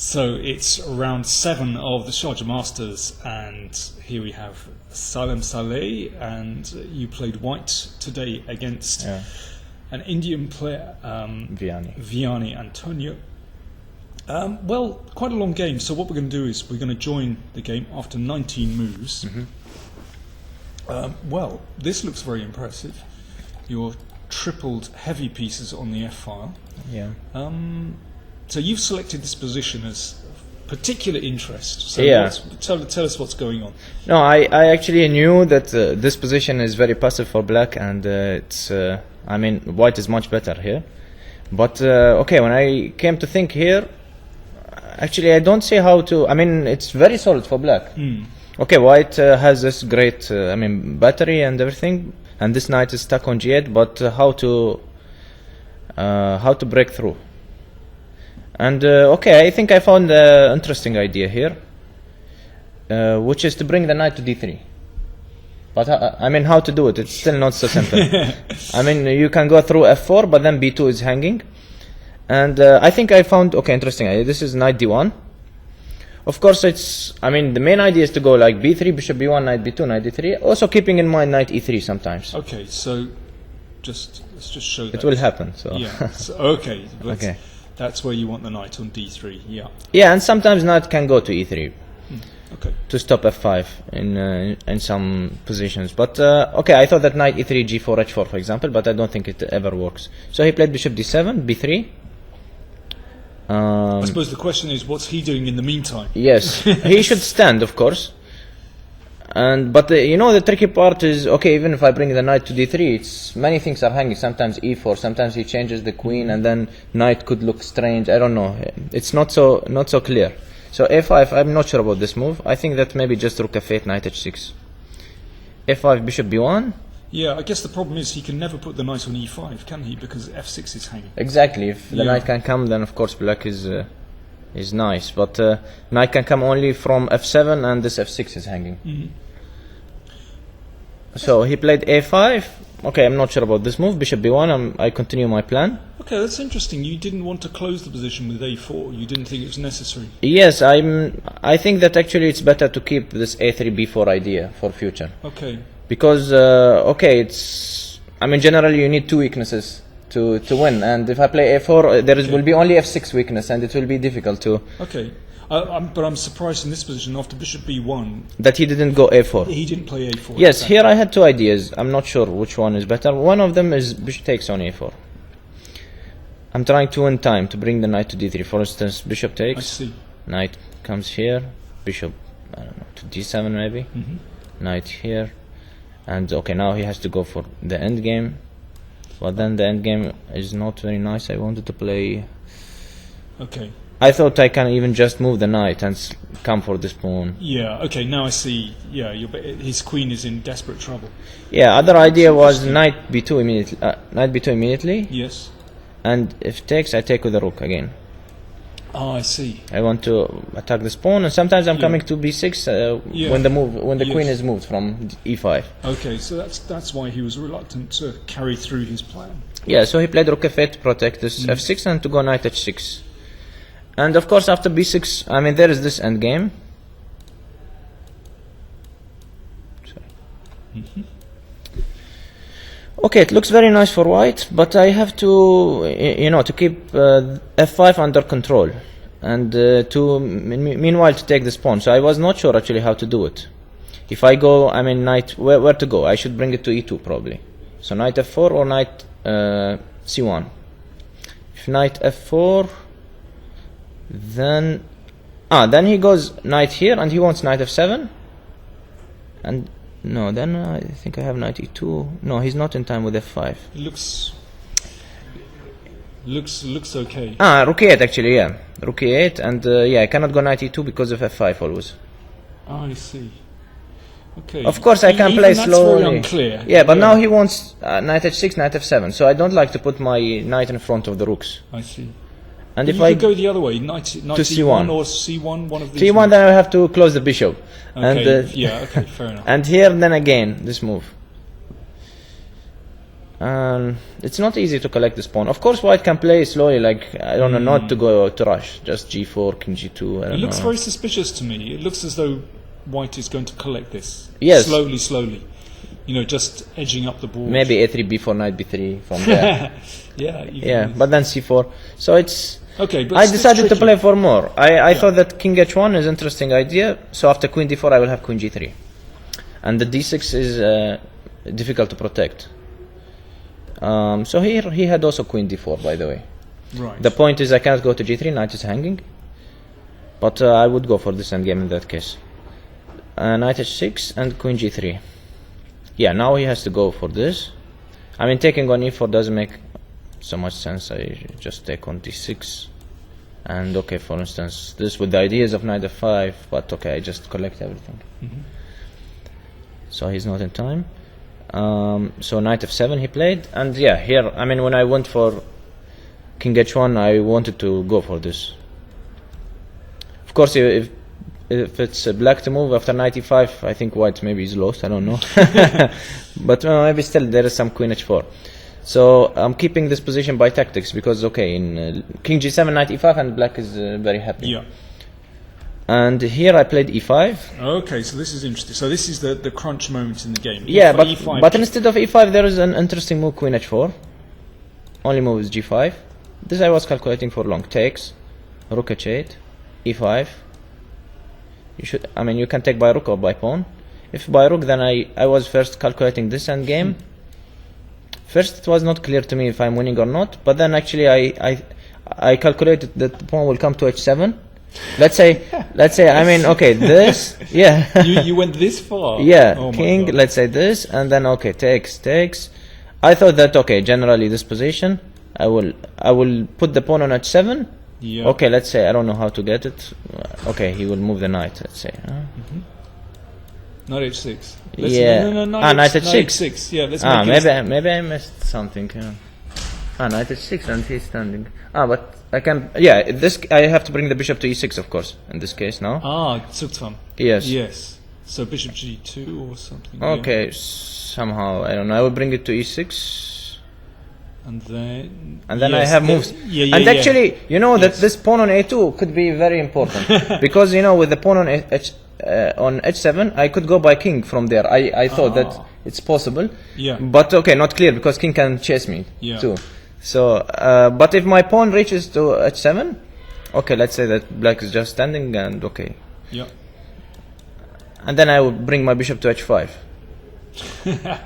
So it's round 7 of the Sharjah Masters, and here we have Saleh, and you played white today against an Indian player, Viani Antonio. Well, quite a long game, so what we're going to do is we're going to join the game after 19 moves. Well, this looks very impressive. Your tripled heavy pieces on the F-file. So you've selected this position as particular interest. So tell us what's going on. No, I actually knew that this position is very passive for black, and it's I mean, white is much better here. But okay, when I came to think here, actually I don't see how to. I mean, it's very solid for black. Okay, white has this great I mean, battery and everything, and this knight is stuck on g8. But how to break through? And okay, I think I found an interesting idea here, which is to bring the knight to d3. But I mean, how to do it? It's still not so simple. I mean, you can go through f4, but then b2 is hanging. And I think I found, okay, interesting idea. This is knight d1. Of course, it's, I mean, the main idea is to go like b3, bishop b1, knight b2, knight d3. Also keeping in mind knight e3 sometimes. Okay, so let's just show that. It will happen, so. Yeah, so, okay. Okay. That's where you want the knight on d3, Yeah, and sometimes knight can go to e3. Okay. To stop f5 in some positions. But okay, I thought that knight e3, g4, h4, for example, but I don't think it ever works. So he played bishop d7, b3. I suppose the question is, what's he doing in the meantime? Yes, he should stand, of course. But you know, the tricky part is, okay, even if I bring the knight to d3, it's many things are hanging. Sometimes e4, sometimes he changes the queen, and then knight could look strange. I don't know. It's not so clear. So a5, I'm not sure about this move. I think that maybe just rook f8, knight h6. f5, bishop b1. Yeah, I guess the problem is he can never put the knight on e5, can he? Because f6 is hanging. Exactly. If the knight can come, then of course black is nice. But knight can come only from f7, and this f6 is hanging. So he played a5. Okay, I'm not sure about this move. Bishop b1. I continue my plan. Okay, that's interesting. You didn't want to close the position with a4. You didn't think it was necessary. Yes, I think that actually it's better to keep this a3 b4 idea for future. Okay. Because okay, it's, I mean, generally you need two weaknesses to win, and if I play a4, there will be only f6 weakness, and it will be difficult to. Okay. But I'm surprised in this position after bishop b1 that he didn't go a4. He didn't play a4. Yes, exactly. Here I had two ideas. I'm not sure which one is better. One of them is bishop takes on a4. I'm trying to win time to bring the knight to d3. For instance, bishop takes. I see. Knight comes here. Bishop, I don't know, to d7 maybe. Knight here. And okay, now he has to go for the end game. But then the end game is not very nice. I wanted to play. Okay. I thought I can even just move the knight and come for this pawn. Yeah, okay, now I see. Yeah, his queen is in desperate trouble. Yeah, other idea was knight b2 immediately. Knight b2 immediately. Yes. And if takes, I take with the rook again. Oh, I see. I want to attack this pawn, and sometimes I'm coming to b6 when the queen is moved from e5. Okay, so that's why he was reluctant to carry through his plan. Yeah, so he played rook f8 to protect this f6 and to go knight h6. And of course, after b6, I mean, there is this endgame. Okay, it looks very nice for white, but I have to, you know, to keep f5 under control, and to meanwhile to take this pawn. So I was not sure actually how to do it. If I go, I mean, knight, where to go? I should bring it to e2 probably. So knight f4 or knight c1. If knight f4. Then he goes knight here, and he wants knight f7. And no, then I think I have knight e2. No, he's not in time with f5. It looks okay. Rook e8 actually, yeah, rook e8, and yeah, I cannot go knight e2 because of f5 always. Oh, I see. Okay. Of course, I can play slowly. Very unclear. Yeah, but now he wants knight h6, knight f7. So I don't like to put my knight in front of the rooks. I see. And if I go the other way, knight to c1 or c1, one of these. c1, then I have to close the bishop. Okay. Yeah. Okay. Fair enough. And here, then again, this move. It's not easy to collect this pawn. Of course, white can play slowly, like I don't know, not to go to rush, just g4, king g2. I don't It looks know. very suspicious to me. It looks as though white is going to collect this. Yes. Slowly. You know, just edging up the board. Maybe a3, b4, knight b3 from there. Yeah. Yeah, but then c4. So it's. Okay, but I it's decided to tricky. play for more. I thought that king h1 is interesting idea. So after queen d4, I will have queen g3, and the d6 is difficult to protect. So here he had also queen d4, by the way. Right. The point is I cannot go to g3, knight is hanging. But I would go for this endgame in that case. Knight h6 and queen g3. Yeah, now he has to go for this. I mean, taking on e4 doesn't make so much sense. I just take on d6. And okay, for instance, this with the ideas of knight f5, but okay, I just collect everything. So he's not in time. So knight f7 he played, and yeah, here, I mean, when I went for king h1, I wanted to go for this. Of course, if it's black to move after knight e5, I think white maybe is lost, I don't know. But maybe still there is some queen h4. So I'm keeping this position by tactics, because okay, in king g7, knight e5, and black is very happy. Yeah. And here I played e5. Okay, so this is interesting. So this is the crunch moment in the game. Yeah, E5 but instead of e5, there is an interesting move, queen h4. Only move is g5. This I was calculating for long. Takes, rook h8, e5. You can take by rook or by pawn. If by rook, then I was first calculating this endgame. First, it was not clear to me if I'm winning or not, but then actually I calculated that the pawn will come to h7. Let's say, I mean, okay, this, yeah. you went this far? Yeah, Oh my king, God. let's say this, and then, okay, takes. I thought that, okay, generally this position, I will put the pawn on h7. Yeah. Okay, let's say, I don't know how to get it. Okay, he will move the knight, let's say. Knight h6. Yeah. No, Knight h6. Knight h6. Yeah, let's make it. Maybe I missed something. Yeah. Knight h6 and he's standing. But I can. Yeah, this I have to bring the bishop to e6, of course. In this case now. Zugzwang. Yes. Yes. So bishop g2 or something. Okay, somehow I don't know. I will bring it to e6, And then I have moves. Yeah. And actually, you know that this pawn on a2 could be very important because with the pawn on on h7, I could go by king from there. I thought that it's possible. Yeah. But okay, not clear because king can chase me too. So, but if my pawn reaches to h7, okay, let's say that black is just standing and okay. Yeah. And then I will bring my bishop to h5.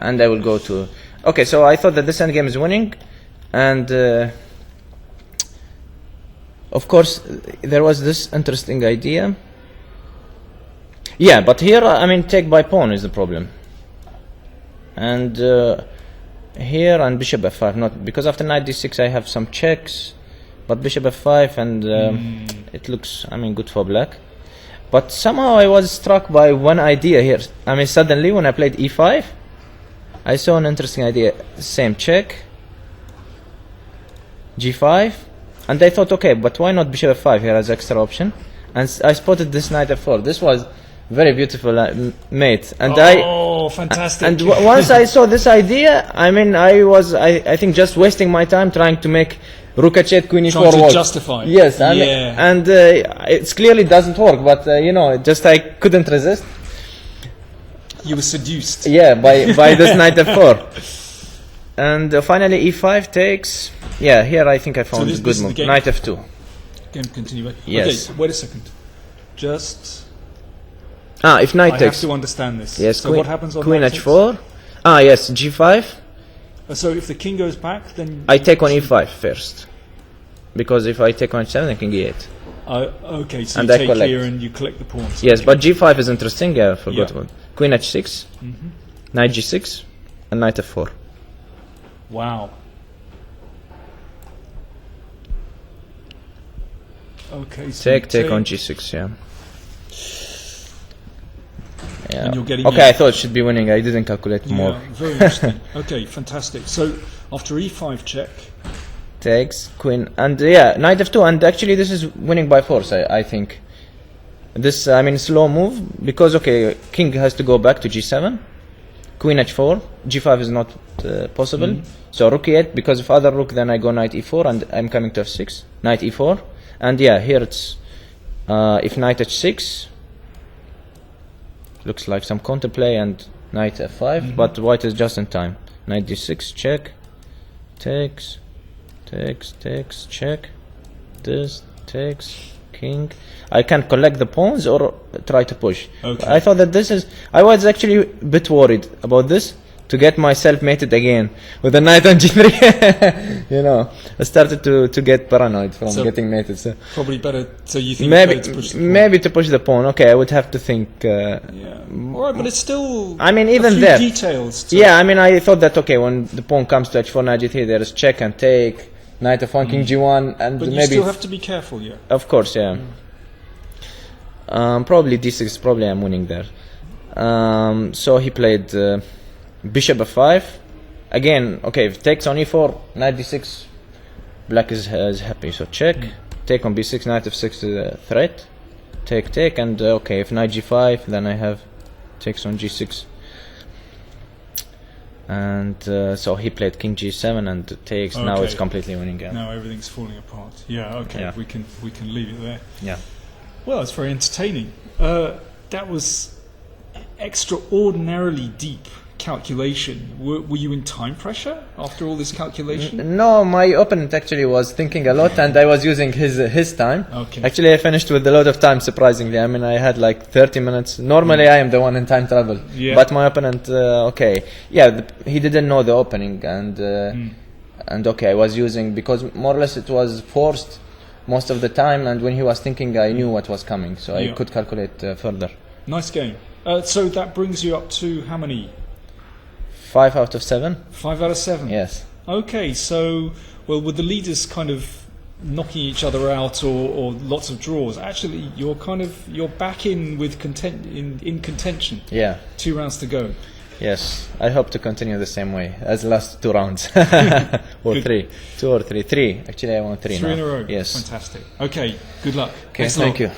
And I will go to... Okay, so I thought that this endgame is winning. And of course, there was this interesting idea. Yeah, but here, I mean, take by pawn is the problem. And here and bishop f5, not because after knight d6 I have some checks, but bishop f5 and it looks, I mean, good for black. But somehow I was struck by one idea here. I mean, suddenly when I played e5, I saw an interesting idea. Same check, g5, and I thought, okay, but why not bishop f5 here as extra option? And I spotted this knight f4. This was very beautiful, mate. And fantastic! And once I saw this idea, I mean, I think just wasting my time trying to make rook h8, queen e4 trying work. to justify. Yes, and it clearly doesn't work. But just I couldn't resist. You were seduced. Yeah, by this knight f4. And finally e5 takes. Yeah, here I think I found a good move. Knight f2. Game continue. Yes. Okay, wait a second. Just. If knight I takes. have to understand this. Yes. So what happens on queen knight h4? Yes, g5. So if the king goes back, then I take on e5 first, because if I take on h7, I can g8. Okay, so and you I take collect. here and you collect the pawns. Yes, but g5 is interesting. Yeah, I forgot about queen h6, Mm-hmm. knight g6, and knight f4. Wow. Okay. So take on g6. Yeah. Yeah. And you're getting okay, I thought it should be winning. I didn't calculate more. Yeah, very interesting. Okay, fantastic. So after e5 check, takes queen and knight f2, and actually this is winning by force. I think this, I mean, slow move because okay, king has to go back to g7, queen h4, g5 is not possible. So rook e8, because of other rook, then I go knight e4, and I'm coming to f6, knight e4, and yeah, here it's if knight h6, looks like some counterplay, and knight f5, but white is just in time. Knight d6, check, takes, check, this, takes, king. I can collect the pawns or try to push. Okay. I thought that this is, I was actually a bit worried about this, to get myself mated again with a knight on g3. You know, I started to get paranoid from getting mated. So probably better. So you think maybe to push the pawn? maybe to push the pawn. Okay, I would have to think. Yeah. All right, but it's still. I mean, even a few there. details. Yeah, I mean, I thought that okay, when the pawn comes to h4, knight g3, there is check and take, knight f1, king g1, and but maybe. you still have to be careful, yeah. Of course, yeah. Probably d6. Probably I'm winning there. So he played. Bishop f5 again. Okay, if takes on e4, knight d6, black is happy, so check. Take on b6, knight f6 is a threat, take, and okay, if knight g5, then I have takes on g6, and so he played king g7 and takes. Now it's completely winning game. Now everything's falling apart. Yeah, okay, yeah. We can leave it there. Yeah, well, it's very entertaining. That was extraordinarily deep calculation. Were you in time pressure after all this calculation? No, my opponent actually was thinking a lot, and I was using his time. Okay. Actually, I finished with a lot of time, surprisingly. I mean, I had like 30 minutes. Normally, I am the one in time travel. Yeah. But my opponent, he didn't know the opening, and okay, I was using, because more or less it was forced most of the time, and when he was thinking, I knew what was coming, so I could calculate further. Nice game. So that brings you up to how many? 5 out of 7. 5 out of 7? Yes. Okay, so, well, with the leaders kind of knocking each other out or lots of draws, actually you're back in with in contention. Yeah. 2 rounds to go. Yes, I hope to continue the same way as the last 2 rounds. Or 3. 2 or 3. 3. Actually, I won 3 now. 3 in a row. Yes. Fantastic. Okay, good luck. Okay, thank you.